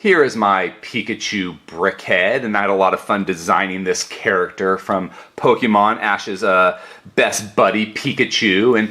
Here is my Pikachu BrickHead, and I had a lot of fun designing this character from Pokemon, Ash's best buddy, Pikachu. And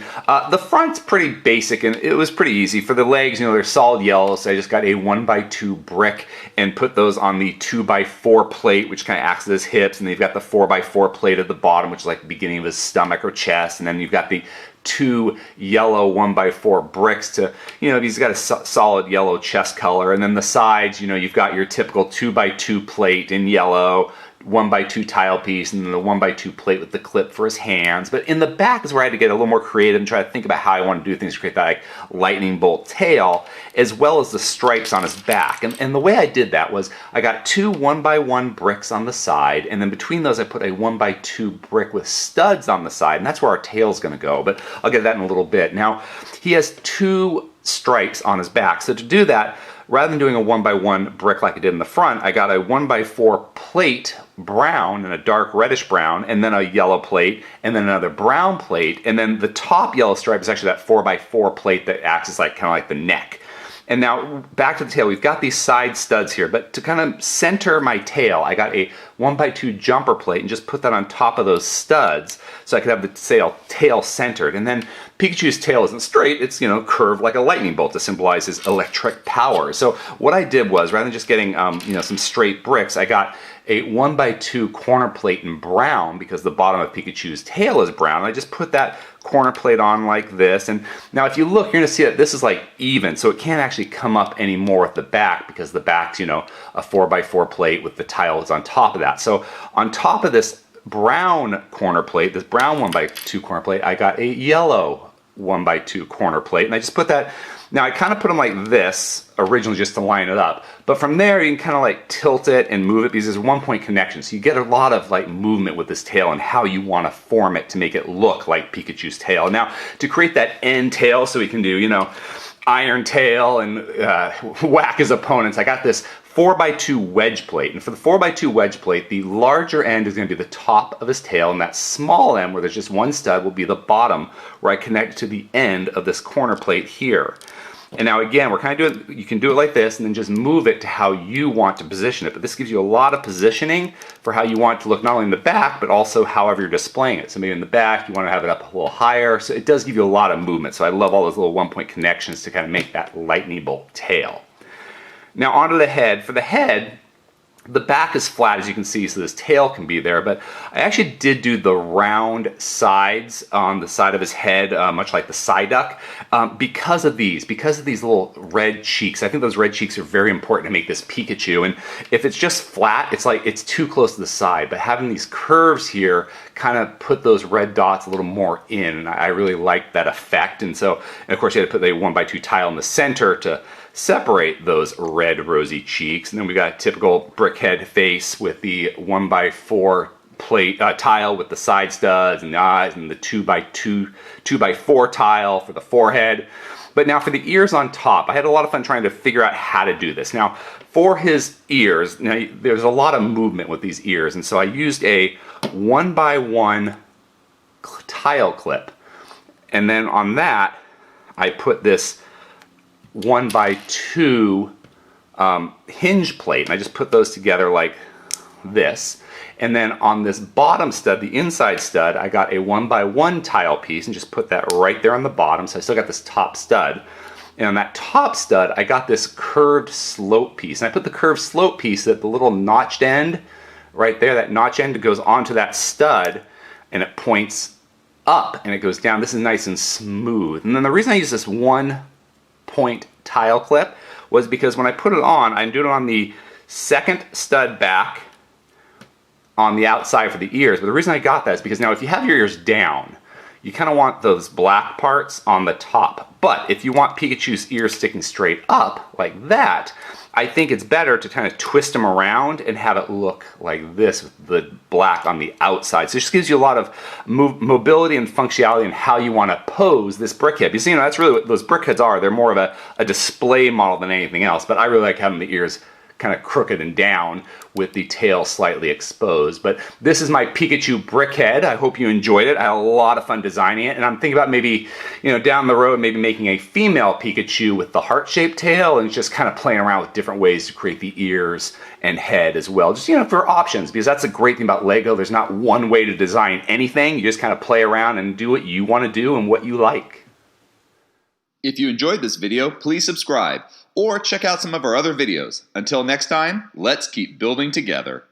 the front's pretty basic, and it was pretty easy. For the legs, you know, they're solid yellow, so I just got a 1x2 brick and put those on the 2x4 plate, which kind of acts as his hips, and then you've got the 4x4 plate at the bottom, which is like the beginning of his stomach or chest, and then you've got the two yellow 1x4 bricks to, you know, he's got a solid yellow chest color. And then the sides, you know, you've got your typical 2x2 plate in yellow, 1x2 tile piece, and then the 1x2 plate with the clip for his hands. But in the back is where I had to get a little more creative and try to think about how I want to do things to create that like lightning bolt tail, as well as the stripes on his back. And the way I did that was I got two 1x1 bricks on the side, and then between those I put a 1x2 brick with studs on the side, and that's where our tail's going to go. But I'll get to that in a little bit. Now, he has two stripes on his back. So to do that, rather than doing a 1x1 brick like I did in the front, I got a 1x4 plate, brown and a dark reddish brown, and then a yellow plate, and then another brown plate, and then the top yellow stripe is actually that 4x4 plate that acts as like kind of like the neck. And now back to the tail, we've got these side studs here, but to kind of center my tail, I got a 1x2 jumper plate and just put that on top of those studs so I could have the tail centered. And then Pikachu's tail isn't straight, it's, you know, curved like a lightning bolt to symbolize his electric power. So what I did was, rather than just getting you know, some straight bricks, I got a 1x2 corner plate in brown because the bottom of Pikachu's tail is brown. I just put that corner plate on like this, and now if you look, you're going to see that this is like even, so it can't actually come up anymore with the back because the back's, you know, a 4x4 plate with the tiles on top of that. So on top of this brown corner plate, this brown 1x2 corner plate, I got a yellow 1x2 corner plate, and I just put that. Now I kind of put them like this originally just to line it up, but from there you can kind of like tilt it and move it because there's one point connection, so you get a lot of like movement with this tail and how you want to form it to make it look like Pikachu's tail. Now to create that end tail so we can do, you know, iron tail and whack his opponents, I got this 4x2 wedge plate, and for the 4x2 wedge plate, the larger end is going to be the top of his tail, and that small end where there's just one stud will be the bottom where I connect to the end of this corner plate here. And now again, we're kind of doing, you can do it like this and then just move it to how you want to position it. But this gives you a lot of positioning for how you want it to look not only in the back, but also however you're displaying it. So maybe in the back, you want to have it up a little higher. So it does give you a lot of movement. So I love all those little one-point connections to kind of make that lightning bolt tail. Now onto the head. For the head, the back is flat, as you can see, so this tail can be there, but I actually did do the round sides on the side of his head, much like the Psyduck, because of these little red cheeks. I think those red cheeks are very important to make this Pikachu, and if it's just flat, it's like it's too close to the side, but having these curves here kind of put those red dots a little more in, and I really liked that effect. And so, and of course, you had to put the 1x2 tile in the center to separate those red rosy cheeks. And then we got a typical BrickHead face with the 1x4 plate tile with the side studs and the eyes, and the 2x4 tile for the forehead. But now for the ears on top, I had a lot of fun trying to figure out how to do this. Now for his ears, now there's a lot of movement with these ears, and so I used a 1x1 tile clip, and then on that I put this 1x2 hinge plate, and I just put those together like this. And then on this bottom stud, the inside stud, I got a 1x1 tile piece and just put that right there on the bottom, so I still got this top stud. And on that top stud, I got this curved slope piece, and I put the curved slope piece at the little notched end right there. That notch end goes onto that stud, and it points up and it goes down. This is nice and smooth. And then the reason I use this one point tile clip was because when I put it on, I'm doing it on the second stud back on the outside for the ears. But the reason I got that is because now if you have your ears down, you kind of want those black parts on the top. But if you want Pikachu's ears sticking straight up like that, I think it's better to kind of twist them around and have it look like this with the black on the outside. So it just gives you a lot of mobility and functionality in how you want to pose this BrickHead. Because, you know, that's really what those BrickHeads are. They're more of a display model than anything else. But I really like having the ears kind of crooked and down with the tail slightly exposed. But this is my Pikachu BrickHead. I hope you enjoyed it. I had a lot of fun designing it, and I'm thinking about maybe, down the road, maybe making a female Pikachu with the heart-shaped tail and just kind of playing around with different ways to create the ears and head as well. Just, for options, because that's the great thing about Lego. There's not one way to design anything. You just kind of play around and do what you want to do and what you like. If you enjoyed this video, please subscribe or check out some of our other videos. Until next time, let's keep building together.